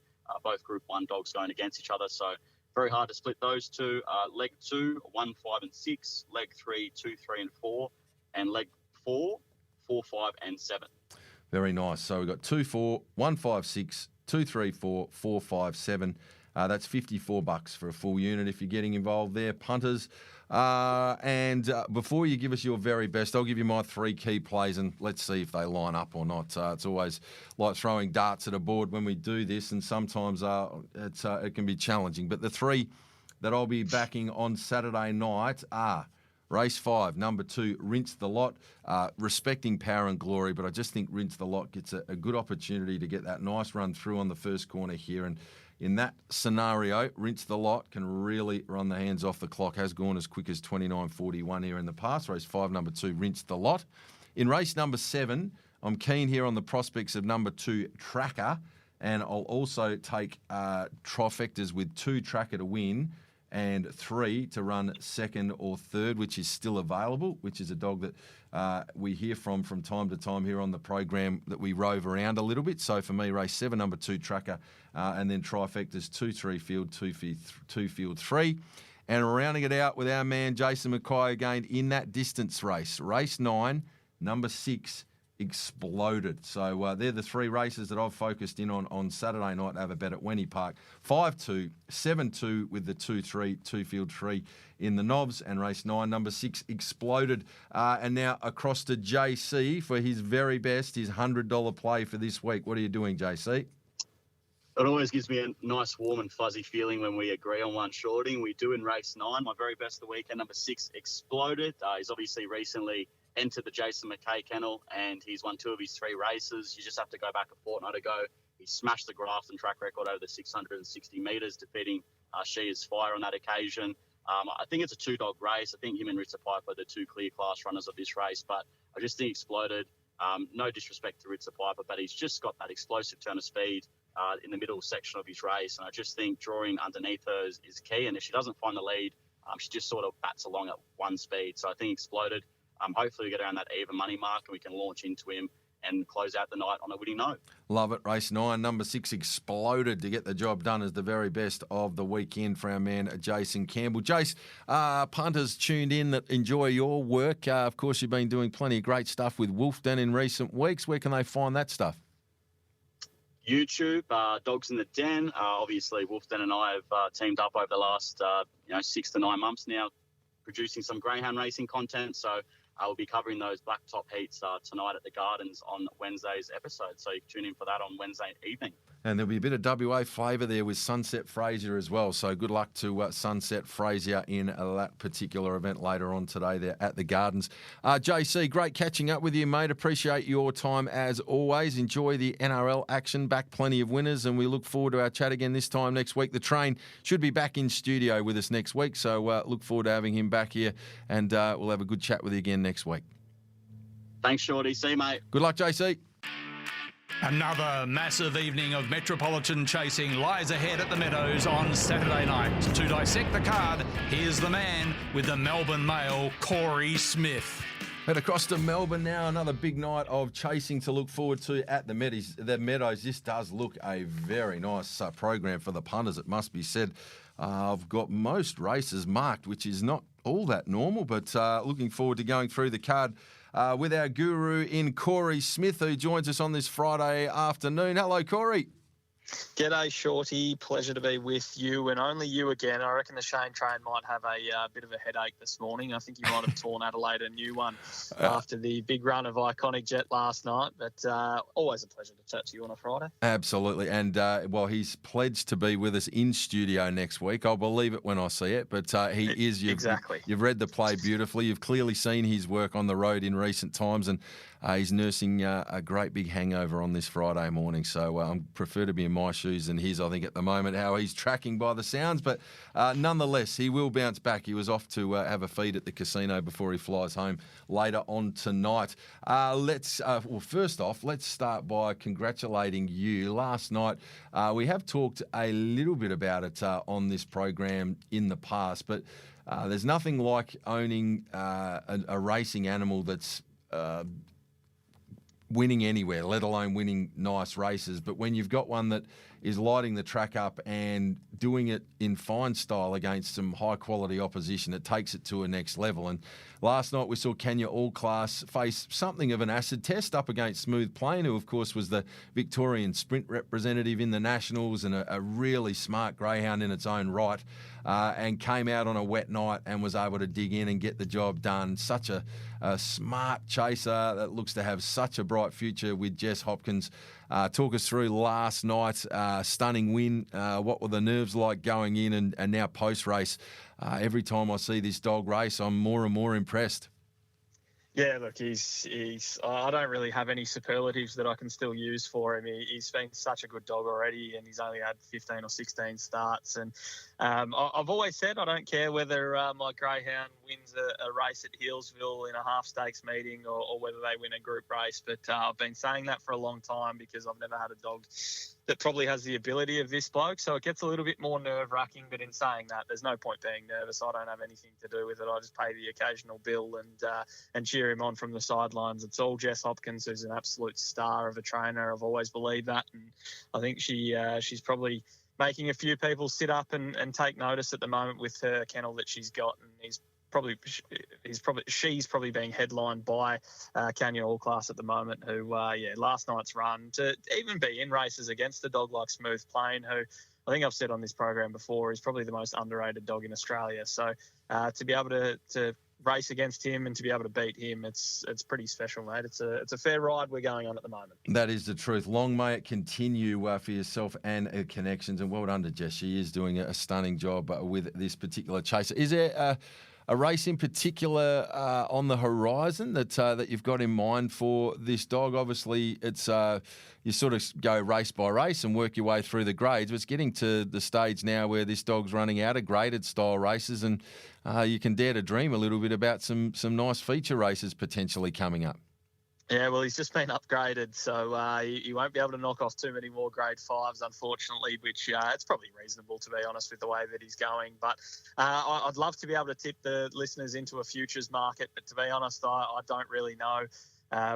Both Group 1 dogs going against each other, so very hard to split those two. Leg 2, 1, 5 and 6. Leg 3, 2, 3 and 4. And leg 4, 4, 5 and 7. Very nice. So we've got 2, 4, 1, 5, 6, 2, 3, 4, 4, 5, 7. That's $54 for a full unit if you're getting involved there, punters. And before you give us your very best, I'll give you my 3 key plays and let's see if they line up or not. It's always like throwing darts at a board when we do this, and sometimes it can be challenging. But the 3 that I'll be backing on Saturday night are race 5, number 2, Rinse the Lot, respecting Power and Glory, but I just think Rinse the Lot gets a good opportunity to get that nice run through on the first corner here. And in that scenario, Rinse the Lot can really run the hands off the clock. Has gone as quick as 29.41 here in the past. Race 5, number 2, Rinse the Lot. In race number 7, I'm keen here on the prospects of number 2, Tracker, and I'll also take trifectas with 2, Tracker to win, and 3 to run second or third, which is still available, which is a dog that we hear from time to time here on the program that we rove around a little bit. So for me, race 7, number 2, Tracker, and then trifectas 2, 3 field, 2 field 3. And rounding it out with our man Jason Mackay again in that distance race. Race 9, number 6, Exploded. So they're the 3 races that I've focused in on Saturday night to have a bet at Wenny Park. 5-2, 7-2 with the 2-3, 2 field 3 in the knobs, and race 9, number 6, Exploded. And now across to JC for his very best, his $100 play for this week. What are you doing, JC? It always gives me a nice warm and fuzzy feeling when we agree on one, Shorty. We do in race 9. My very best of the weekend, number 6, Exploded. He's obviously recently entered the Jason Mackay kennel, and he's won 2 of his 3 races. You just have to go back a fortnight ago. He smashed the Grafton track record over the 660 metres, defeating She Is Fire on that occasion. I think it's a 2-dog race. I think him and Ritza Piper are the 2 clear class runners of this race, but I just think Exploded. No disrespect to Ritza Piper, but he's just got that explosive turn of speed in the middle section of his race, and I just think drawing underneath her is key, and if she doesn't find the lead, she just sort of bats along at 1 speed. So I think Exploded. Hopefully we get around that even money mark and we can launch into him and close out the night on a winning note. Love it. Race 9, number 6, Exploded to get the job done as the very best of the weekend for our man Jaycin Campbell. Jace, punters tuned in that enjoy your work. Of course, you've been doing plenty of great stuff with Wolfden in recent weeks. Where can they find that stuff? YouTube, Dogs in the Den. Obviously, Wolfden and I have teamed up over the last 6 to 9 months now, producing some greyhound racing content. So we'll be covering those blacktop heats tonight at the Gardens on Wednesday's episode. So you can tune in for that on Wednesday evening. And there'll be a bit of WA flavour there with Sunset Fraser as well. So good luck to Sunset Fraser in that particular event later on today there at the Gardens. JC, great catching up with you, mate. Appreciate your time as always. Enjoy the NRL action. Back plenty of winners, and we look forward to our chat again this time next week. The Train should be back in studio with us next week, so look forward to having him back here, and we'll have a good chat with you again next week. Thanks, Shorty. See you, mate. Good luck, JC. Another massive evening of metropolitan chasing lies ahead at the Meadows on Saturday night. To dissect the card, here's the man with the Melbourne Mail, Corey Smith. Head across to Melbourne now. Another big night of chasing to look forward to at the Meadows. This does look a very nice program for the punters, it must be said. I've got most races marked, which is not all that normal, but looking forward to going through the card with our guru in Corey Smith, who joins us on this Friday afternoon. Hello, Corey. G'day, Shorty. Pleasure to be with you, and only you again. I reckon the Shayne train might have a bit of a headache this morning. I think he might have torn Adelaide a new one after the big run of Iconic Jet last night, but always a pleasure to chat to you on a Friday. Absolutely, and well, he's pledged to be with us in studio next week. I'll believe it when I see it, but he is. Exactly. You've read the play beautifully. You've clearly seen his work on the road in recent times, and he's nursing a great big hangover on this Friday morning, so I prefer to be in my shoes than his, I think, at the moment, how he's tracking by the sounds. But nonetheless, he will bounce back. He was off to have a feed at the casino before he flies home later on tonight. Well, first off, let's start by congratulating you. Last night, we have talked a little bit about it on this program in the past, but there's nothing like owning a racing animal that's winning anywhere, let alone winning nice races. But when you've got one that is lighting the track up and doing it in fine style against some high-quality opposition, it takes it to a next level. And last night we saw Kenya All Class face something of an acid test up against Smooth Plain, who, of course, was the Victorian sprint representative in the Nationals and a really smart greyhound in its own right, and came out on a wet night and was able to dig in and get the job done. Such a smart chaser that looks to have such a bright future with Jess Hopkins. Talk us through last night, stunning win. What were the nerves like going in and now post-race? Every time I see this dog race, I'm more and more impressed. Yeah, look, he's. I don't really have any superlatives that I can still use for him. He's been such a good dog already, and he's only had 15 or 16 starts. And I've always said I don't care whether my greyhound wins a race at Healesville in a half stakes meeting or whether they win a group race. But I've been saying that for a long time because I've never had a dog that probably has the ability of this bloke. So it gets a little bit more nerve-wracking. But in saying that, there's no point being nervous. I don't have anything to do with it. I just pay the occasional bill and cheer him on from the sidelines. It's all Jess Hopkins, who's an absolute star of a trainer. I've always believed that, and I think she's probably making a few people sit up and take notice at the moment with her kennel that she's got, and she's probably being headlined by Kenya All Class at the moment, who last night's run to even be in races against a dog like Smooth Plain, who I think I've said on this program before is probably the most underrated dog in Australia. So to be able to race against him and to be able to beat him, it's pretty special, mate. It's a fair ride we're going on at the moment. That is the truth. Long may it continue for yourself and Connections, and well done to Jess. She is doing a stunning job with this particular chaser. Is there a race in particular on the horizon that you've got in mind for this dog? Obviously, it's you sort of go race by race and work your way through the grades. But it's getting to the stage now where this dog's running out of graded style races, and you can dare to dream a little bit about some nice feature races potentially coming up. Yeah, well, he's just been upgraded, so you won't be able to knock off too many more grade 5s, unfortunately, which it's probably reasonable, to be honest, with the way that he's going. But I'd love to be able to tip the listeners into a futures market, but to be honest, I don't really know.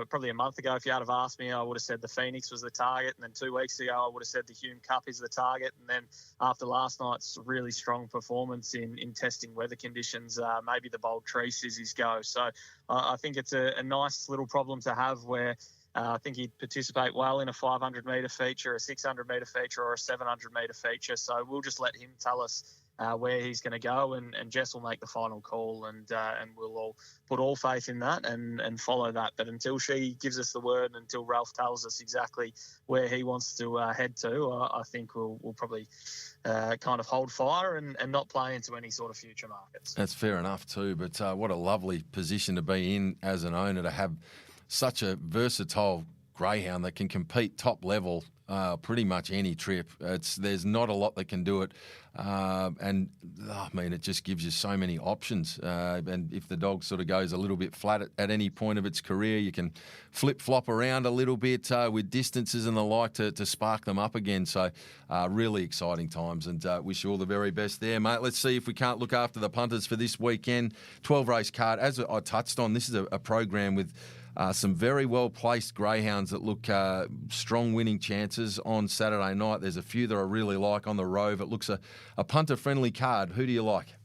Probably a month ago, if you had have asked me, I would have said the Phoenix was the target. And then 2 weeks ago, I would have said the Hume Cup is the target. And then after last night's really strong performance in testing weather conditions, maybe the Bold Trees is his go. So I think it's a nice little problem to have where I think he'd participate well in a 500-metre feature, a 600-metre feature, or a 700-metre feature. So we'll just let him tell us where he's going to go, and Jess will make the final call, and we'll all put all faith in that and follow that. But until she gives us the word, and until Ralph tells us exactly where he wants to head to, I think we'll probably kind of hold fire and not play into any sort of future markets. That's fair enough too, but what a lovely position to be in as an owner, to have such a versatile greyhound that can compete top level pretty much any trip. There's not a lot that can do it, and I mean, it just gives you so many options. And if the dog sort of goes a little bit flat at any point of its career, you can flip-flop around a little bit with distances and the like to spark them up again. So really exciting times, and wish you all the very best there, mate. Let's see if we can't look after the punters for this weekend. 12-race card. As I touched on, this is a program with some very well-placed greyhounds that look strong winning chances on Saturday night. There's a few that I really like on the Rove. It looks a punter-friendly card. Who do you like?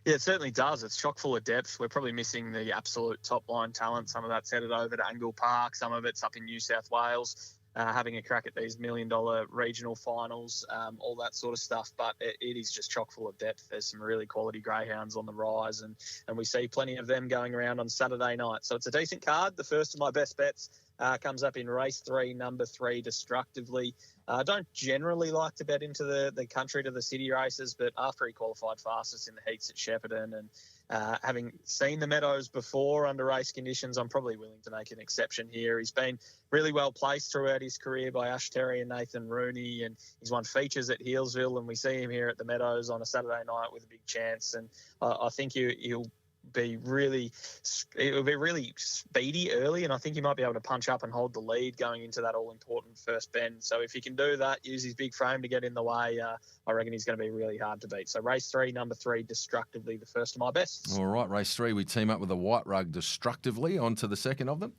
Yeah, it certainly does. It's chock full of depth. We're probably missing the absolute top-line talent. Some of that's headed over to Angle Park. Some of it's up in New South Wales, having a crack at these $1 million regional finals, all that sort of stuff. But it is just chock full of depth. There's some really quality greyhounds on the rise, and we see plenty of them going around on Saturday night. So it's a decent card. The first of my best bets comes up in race 3, number 3, Destructively. I don't generally like to bet into the country to the city races, but after he qualified fastest in the heats at Shepparton, and having seen the Meadows before under race conditions, I'm probably willing to make an exception here. He's been really well placed throughout his career by Ash Terry and Nathan Rooney, and he's won features at Healesville, and we see him here at the Meadows on a Saturday night with a big chance. And I think he'll be really speedy early, and I think he might be able to punch up and hold the lead going into that all-important first bend. So if he can do that, use his big frame to get in the way, I reckon he's going to be really hard to beat. So race 3, number 3, Destructively, the first of my bests. All right, race 3, we team up with a White Rug, Destructively. On to the second of them.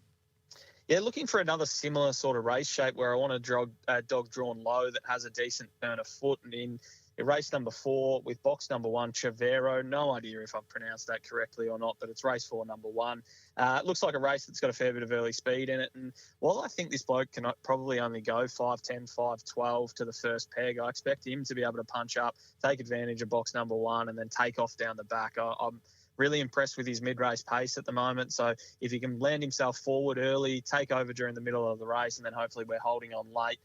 Yeah, looking for another similar sort of race shape where I want a dog drawn low that has a decent turn of foot. And in race number 4 with box number 1, Chavero. No idea if I've pronounced that correctly or not, but it's race 4, number 1. It looks like a race that's got a fair bit of early speed in it. And while I think this bloke can probably only go 5'10", 5'12" to the first peg, I expect him to be able to punch up, take advantage of box number 1, and then take off down the back. I'm really impressed with his mid-race pace at the moment. So if he can land himself forward early, take over during the middle of the race, and then hopefully we're holding on late,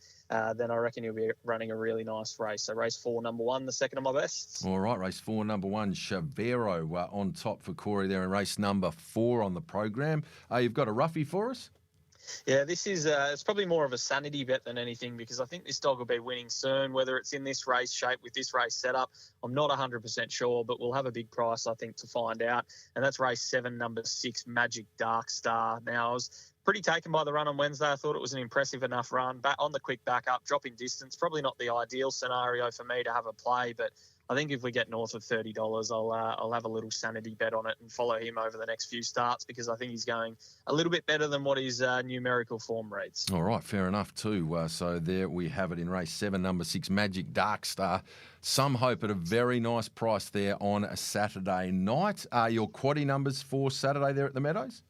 then I reckon he'll be running a really nice race. So race 4, number 1, the second of my bests. All right, race 4, number 1, Chavero on top for Corey there in race number 4 on the program. You've got a roughie for us? Yeah, this is it's probably more of a sanity bet than anything, because I think this dog will be winning soon. Whether it's in this race shape with this race setup, I'm not 100% sure, but we'll have a big price, I think, to find out. And that's race 7, number 6, Magic Dark Star. Now, I was pretty taken by the run on Wednesday. I thought it was an impressive enough run. Back on the quick backup, dropping distance, probably not the ideal scenario for me to have a play, but I think if we get north of $30, I'll have a little sanity bet on it and follow him over the next few starts, because I think he's going a little bit better than what his numerical form reads. All right, fair enough too. So there we have it in race 7, number 6, Magic Dark Star. Some hope at a very nice price there on a Saturday night. Your quaddie numbers for Saturday there at the Meadows?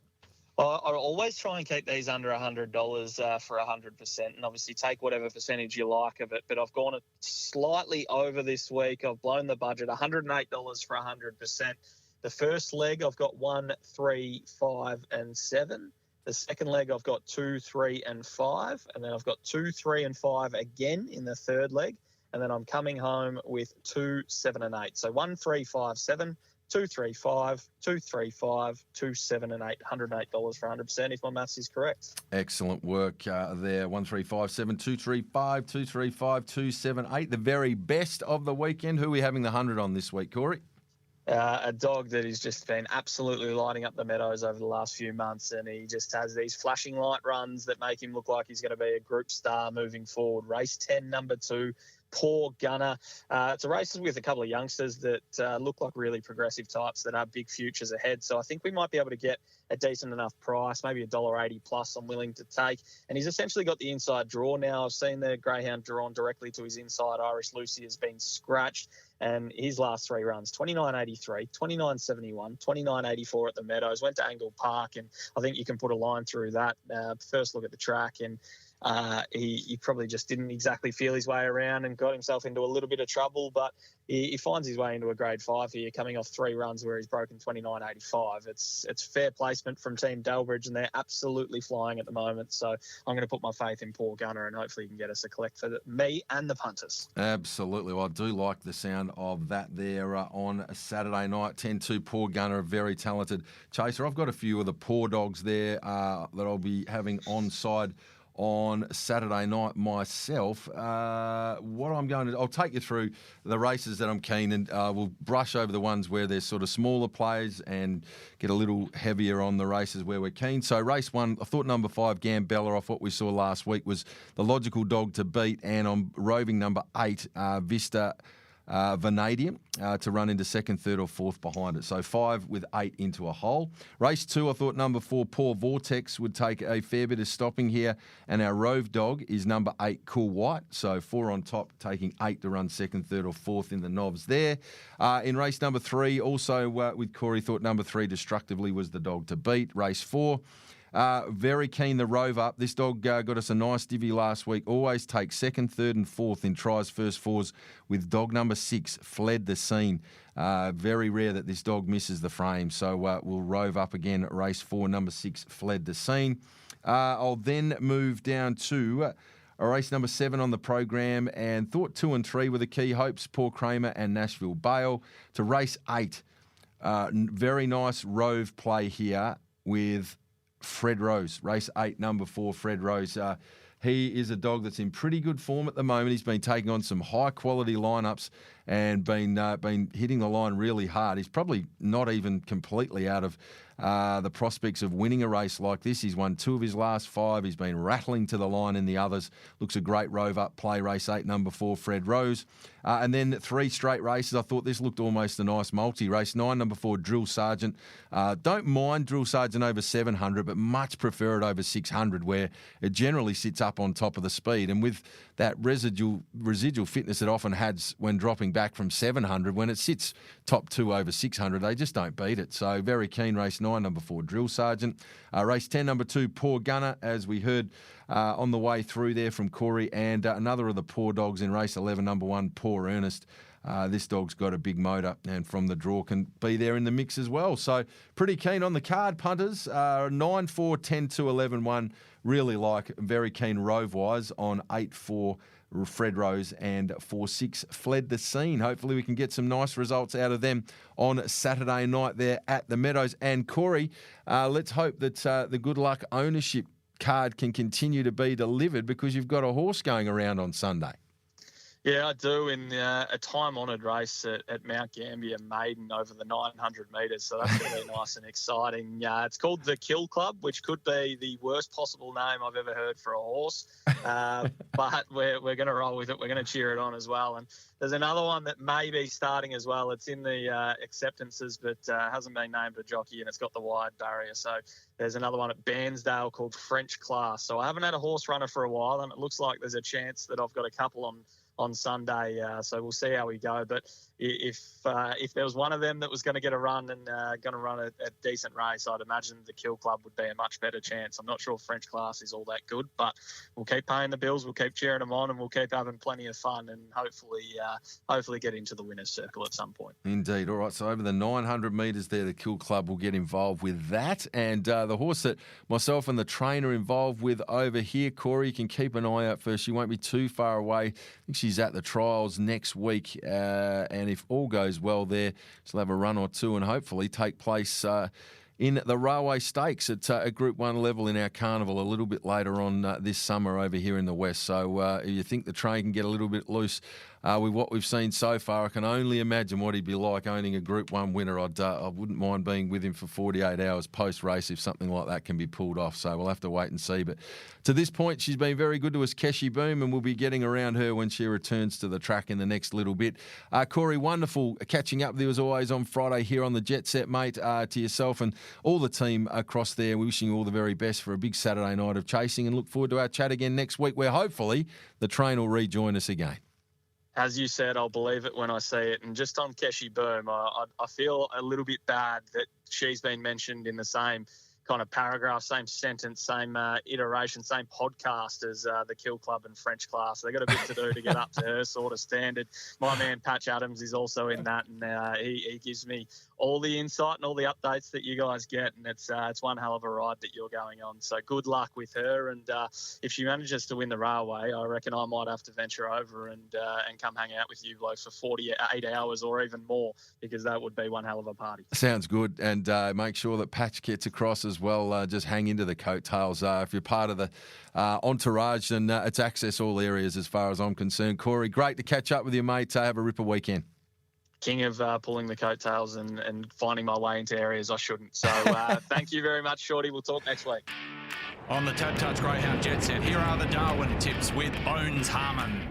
I always try and keep these under $100 for 100%, and obviously take whatever percentage you like of it. But I've gone slightly over this week. I've blown the budget, $108 for 100%. The first leg, I've got 1, 3, 5, and 7. The second leg, I've got 2, 3, and 5. And then I've got 2, 3, and 5 again in the third leg. And then I'm coming home with 2, 7, and 8. So 1, 3, 5, 7. 235, 235, 27 and 8, $108 for 100% if my maths is correct. Excellent work there. 1357, 235, 235, 278. The very best of the weekend. Who are we having the 100 on this week, Corey? A dog that has just been absolutely lighting up the Meadows over the last few months, and he just has these flashing light runs that make him look like he's going to be a group star moving forward. Race 10, number 2, Poor Gunner. It's a race with a couple of youngsters that look like really progressive types that have big futures ahead. So I think we might be able to get a decent enough price, maybe $1.80 plus I'm willing to take. And he's essentially got the inside draw now. I've seen the Greyhound drawn directly to his inside. Irish Lucy has been scratched. And his last 3 runs, 29.83, 29.71, 29.84 at the Meadows, went to Angle Park, and I think you can put a line through that. First look at the track, and he probably just didn't exactly feel his way around and got himself into a little bit of trouble, but he finds his way into a grade 5 here, coming off 3 runs where he's broken 29.85. It's fair placement from Team Delbridge, and they're absolutely flying at the moment. So I'm going to put my faith in Poor Gunner, and hopefully he can get us a collect for me and the punters. Absolutely. Well, I do like the sound of that there on a Saturday night. 10-2 Poor Gunner, a very talented chaser. I've got a few of the Poor Dogs there that I'll be having on side on Saturday night myself. I'll take you through the races that I'm keen, and we'll brush over the ones where there's sort of smaller plays and get a little heavier on the races where we're keen. So race 1, I thought number 5, Gambella, off what we saw last week, was the logical dog to beat, and I'm roving number 8, Vista Vanadium, to run into 2nd, 3rd or 4th behind it. So 5 with 8 into a hole. Race 2, I thought number 4, Poor Vortex, would take a fair bit of stopping here. And our rove dog is number 8, Cool White. So 4 on top, taking 8 to run 2nd, 3rd or 4th in the knobs there. In race number 3, also with Corey, thought number 3, Destructively, was the dog to beat. Race 4, very keen the Rove Up. This dog got us a nice divvy last week. Always takes 2nd, 3rd and 4th in tries, first fours with dog number 6, Fled the Scene. Very rare that this dog misses the frame. So we'll Rove Up again. Race 4, number 6, Fled the Scene. I'll then move down to race number 7 on the program, and thought 2 and 3 were the key hopes, Poor Kramer and Nashville Bale. To race 8, very nice Rove play here with Fred Rose. Race 8, number 4, Fred Rose. He is a dog that's in pretty good form at the moment. He's been taking on some high-quality lineups and been hitting the line really hard. He's probably not even completely out of the prospects of winning a race like this. He's won 2 of his last 5. He's been rattling to the line in the others. Looks a great Rove Up play. Race 8, number 4, Fred Rose. And then 3 straight races. I thought this looked almost a nice multi. Race 9, number 4, Drill Sergeant. Don't mind Drill Sergeant over 700, but much prefer it over 600, where it generally sits up on top of the speed. And with that residual fitness it often has when dropping back from 700, when it sits top 2 over 600, they just don't beat it. So very keen. Race 9, number 4, Drill Sergeant. Race 10, number 2, Poor Gunner, as we heard on the way through there from Corey, and another of the Poor Dogs in race 11, number 1, Poor Ernest. This dog's got a big motor, and from the draw can be there in the mix as well. So pretty keen on the card, punters. 9, 4, 10, 2, 11, 1. Really like, very keen Rove-wise on 8, 4, Fred Rose, and 4, 6, Fled the Scene. Hopefully we can get some nice results out of them on Saturday night there at the Meadows. And Corey, let's hope that the good luck ownership card can continue to be delivered, because you've got a horse going around on Sunday. Yeah, I do, in a time-honoured race at Mount Gambier Maiden over the 900 metres, so that's going to be nice and exciting. It's called the Kill Club, which could be the worst possible name I've ever heard for a horse, but we're going to roll with it. We're going to cheer it on as well. And there's another one that may be starting as well. It's in the acceptances, but hasn't been named a jockey, and it's got the wide barrier. So there's another one at Bairnsdale called French Class. So I haven't had a horse runner for a while, and it looks like there's a chance that I've got a couple on Sunday, so we'll see how we go. But if there was one of them that was going to get a run and going to run a decent race, I'd imagine the Kill Club would be a much better chance. I'm not sure French Class is all that good, but we'll keep paying the bills, we'll keep cheering them on, and we'll keep having plenty of fun, and hopefully get into the winner's circle at some point. Indeed. All right, so over the 900 metres there, the Kill Club will get involved with that. And the horse that myself and the trainer are involved with over here, Corey, you can keep an eye out for. She won't be too far away. I think she's at the trials next week, and if all goes well there, she'll have a run or two and hopefully take place in the Railway Stakes at a Group 1 level in our carnival a little bit later on this summer over here in the West. So you think the train can get a little bit loose with what we've seen so far. I can only imagine what he'd be like owning a Group 1 winner. I wouldn't mind being with him for 48 hours post-race if something like that can be pulled off. So we'll have to wait and see. But to this point, she's been very good to us, Keshi Boom, and we'll be getting around her when she returns to the track in the next little bit. Corey, wonderful catching up with you as always on Friday here on the Jet Set, mate, to yourself and all the team across there. We're wishing you all the very best for a big Saturday night of chasing and look forward to our chat again next week where hopefully the train will rejoin us again. As you said, I'll believe it when I see it. And just on Keshi Boom, I feel a little bit bad that she's been mentioned in the same kind of paragraph, same sentence, same iteration, same podcast as the Kill Club and French class. They've got a bit to do to get up to her sort of standard. My man Patch Adams is also in that, and he gives me all the insight and all the updates that you guys get, and it's one hell of a ride that you're going on. So good luck with her, and if she manages to win the railway, I reckon I might have to venture over and come hang out with you blokes for 48 hours or even more, because that would be one hell of a party. Sounds good, and make sure that Patch gets across as well. Just hang into the coattails. If you're part of the entourage, then it's access all areas as far as I'm concerned. Corey, great to catch up with you, mate. Have a ripper weekend. King of pulling the coattails and finding my way into areas I shouldn't. So thank you very much, Shorty. We'll talk next week. On the TABtouch Greyhound Jet Set, here are the Darwin tips with Bones Harman.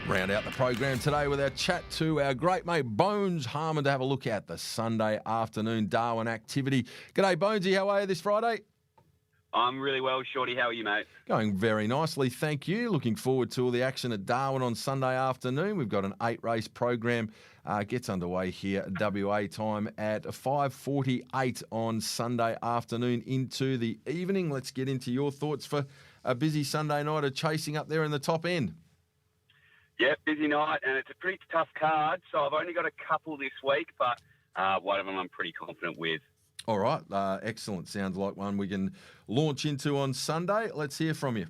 Round out the program today with our chat to our great mate Bones Harman to have a look at the Sunday afternoon Darwin activity. G'day, Bonesy. How are you this Friday? I'm really well, Shorty. How are you, mate? Going very nicely, thank you. Looking forward to all the action at Darwin on Sunday afternoon. We've got an 8-race program. Gets underway here at WA time at 5:48 on Sunday afternoon into the evening. Let's get into your thoughts for a busy Sunday night of chasing up there in the top end. Yeah, busy night, and it's a pretty tough card. So I've only got a couple this week, but one of them I'm pretty confident with. All right, excellent. Sounds like one we can launch into on Sunday. Let's hear from you.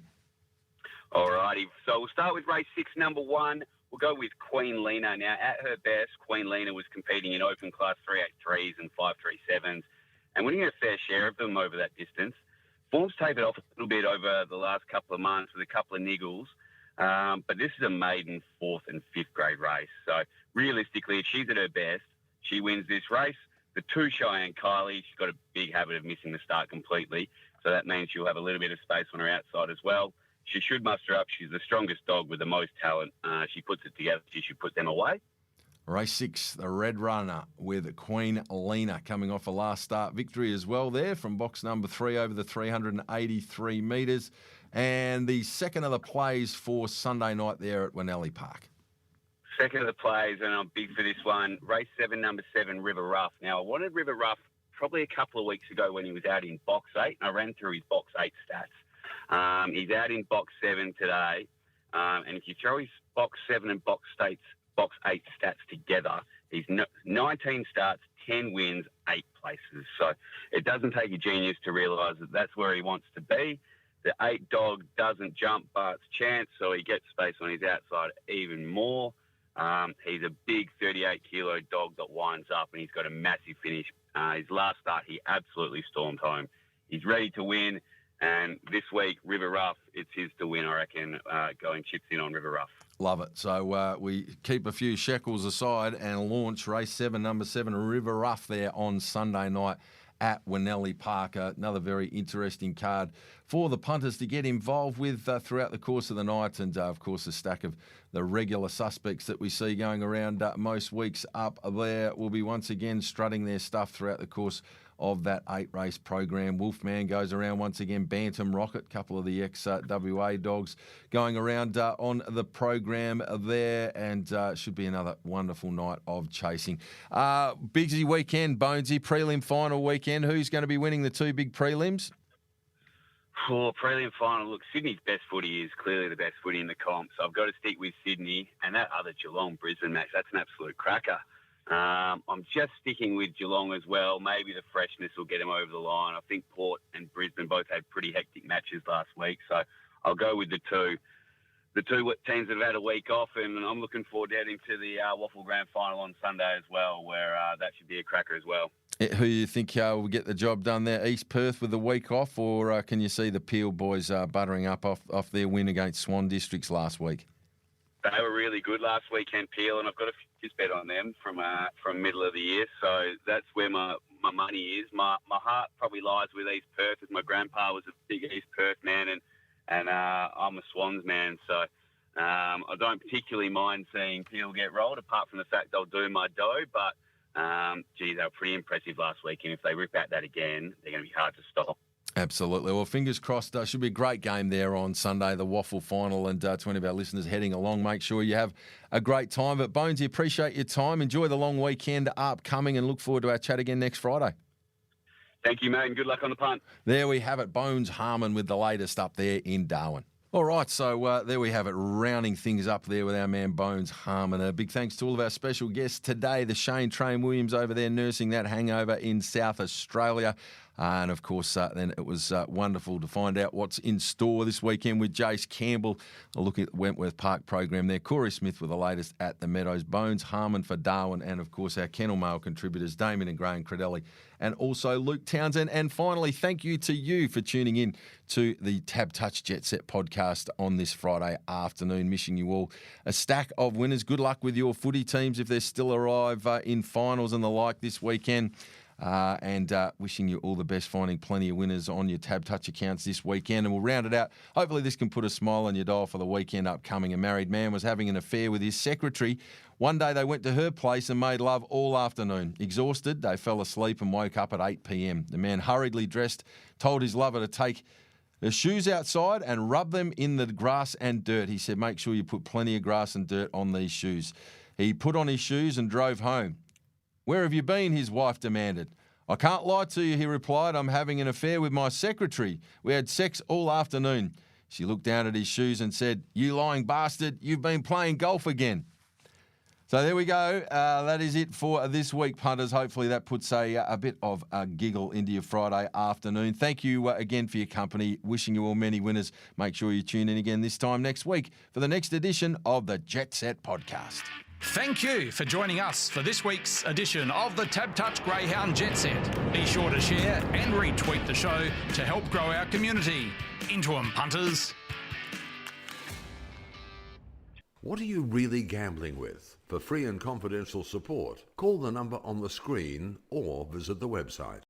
All righty. So we'll start with race 6, number 1. We'll go with Queen Lena. Now, at her best, Queen Lena was competing in open class 383s and 537s and winning her fair share of them over that distance. Form's tapered off a little bit over the last couple of months with a couple of niggles. But this is a maiden 4th and 5th grade race. So realistically, if she's at her best, she wins this race. The 2, Cheyenne Kylie, she's got a big habit of missing the start completely. So that means she'll have a little bit of space on her outside as well. She should muster up. She's the strongest dog with the most talent. She puts it together. She should put them away. Race 6, the Red Runner with Queen Lena coming off a last start victory as well there from box number 3 over the 383 metres. And the second of the plays for Sunday night there at Wentworth Park. Second of the plays, and I'm big for this one, race 7, number 7, River Rough. Now, I wanted River Rough probably a couple of weeks ago when he was out in box 8, and I ran through his box 8 stats. He's out in box 7 today, and if you throw his box 7 and box 8 stats together, he's 19 starts, 10 wins, 8 places. So it doesn't take a genius to realise that that's where he wants to be. The 8 dog doesn't jump Bart's chance, so he gets space on his outside even more. He's a big 38-kilo dog that winds up, and he's got a massive finish. His last start, he absolutely stormed home. He's ready to win, and this week, River Rough, it's his to win, I reckon, going chips in on River Rough. Love it. So we keep a few shekels aside and launch race 7, number 7, River Rough there on Sunday night at Wentworth Park. Another very interesting card for the punters to get involved with throughout the course of the night. And, of course, a stack of the regular suspects that we see going around most weeks up there will be once again strutting their stuff throughout the course of that 8-race program. Wolfman goes around once again. Bantam Rocket, couple of the ex-WA dogs going around on the program there, and should be another wonderful night of chasing. Busy weekend, Bonesy, prelim final weekend. Who's going to be winning the 2 big prelims? For prelim final, look, Sydney's best footy is clearly the best footy in the comp, so I've got to stick with Sydney, and that other Geelong-Brisbane match, that's an absolute cracker. I'm just sticking with Geelong as well. Maybe the freshness will get them over the line. I think Port and Brisbane both had pretty hectic matches last week, so I'll go with the two. The 2 teams that have had a week off, and I'm looking forward to heading to the Waffle Grand Final on Sunday as well, where that should be a cracker as well. Who you think will get the job done there? East Perth with the week off, or can you see the Peel boys buttering up off their win against Swan Districts last week? They were really good last weekend, Peel, and I've got a few bet on them from middle of the year. So that's where my money is. My heart probably lies with East Perth, as my grandpa was a big East Perth man, and I'm a Swans man. So I don't particularly mind seeing Peel get rolled, apart from the fact they'll do my dough. But they were pretty impressive last week, and if they rip out that again, they're going to be hard to stop. Absolutely. Well, fingers crossed. Should be a great game there on Sunday, the Waffle Final. And to any of our listeners heading along, make sure you have a great time. But Bonesy, appreciate your time. Enjoy the long weekend upcoming and look forward to our chat again next Friday. Thank you, mate, and good luck on the punt. There we have it. Bones Harman with the latest up there in Darwin. All right, so there we have it, rounding things up there with our man Bones Harman. A big thanks to all of our special guests today, the Shayne Train Williams over there nursing that hangover in South Australia. And, of course, then it was wonderful to find out what's in store this weekend with Jaycin Campbell. A look at the Wentworth Park program there. Corey Smith with the latest at the Meadows. Bones Harman for Darwin. And, of course, our Kennel Mail contributors, Damien and Graham Credelli, and also Luke Townsend. And finally, thank you to you for tuning in to the TABtouch Jet Set podcast on this Friday afternoon. Wishing you all a stack of winners. Good luck with your footy teams if they're still alive in finals and the like this weekend. And wishing you all the best, finding plenty of winners on your TABtouch accounts this weekend. And we'll round it out. Hopefully this can put a smile on your dial for the weekend upcoming. A married man was having an affair with his secretary. One day they went to her place and made love all afternoon. Exhausted, they fell asleep and woke up at 8 p.m. The man hurriedly dressed, told his lover to take the shoes outside and rub them in the grass and dirt. He said, make sure you put plenty of grass and dirt on these shoes. He put on his shoes and drove home. Where have you been? His wife demanded. I can't lie to you, he replied. I'm having an affair with my secretary. We had sex all afternoon. She looked down at his shoes and said, you lying bastard, you've been playing golf again. So there we go. That is it for this week, punters. Hopefully that puts a bit of a giggle into your Friday afternoon. Thank you again for your company. Wishing you all many winners. Make sure you tune in again this time next week for the next edition of the Jet Set podcast. Thank you for joining us for this week's edition of the TABtouch Greyhound Jet Set. Be sure to share and retweet the show to help grow our community. Into 'em, punters. What are you really gambling with? For free and confidential support, call the number on the screen or visit the website.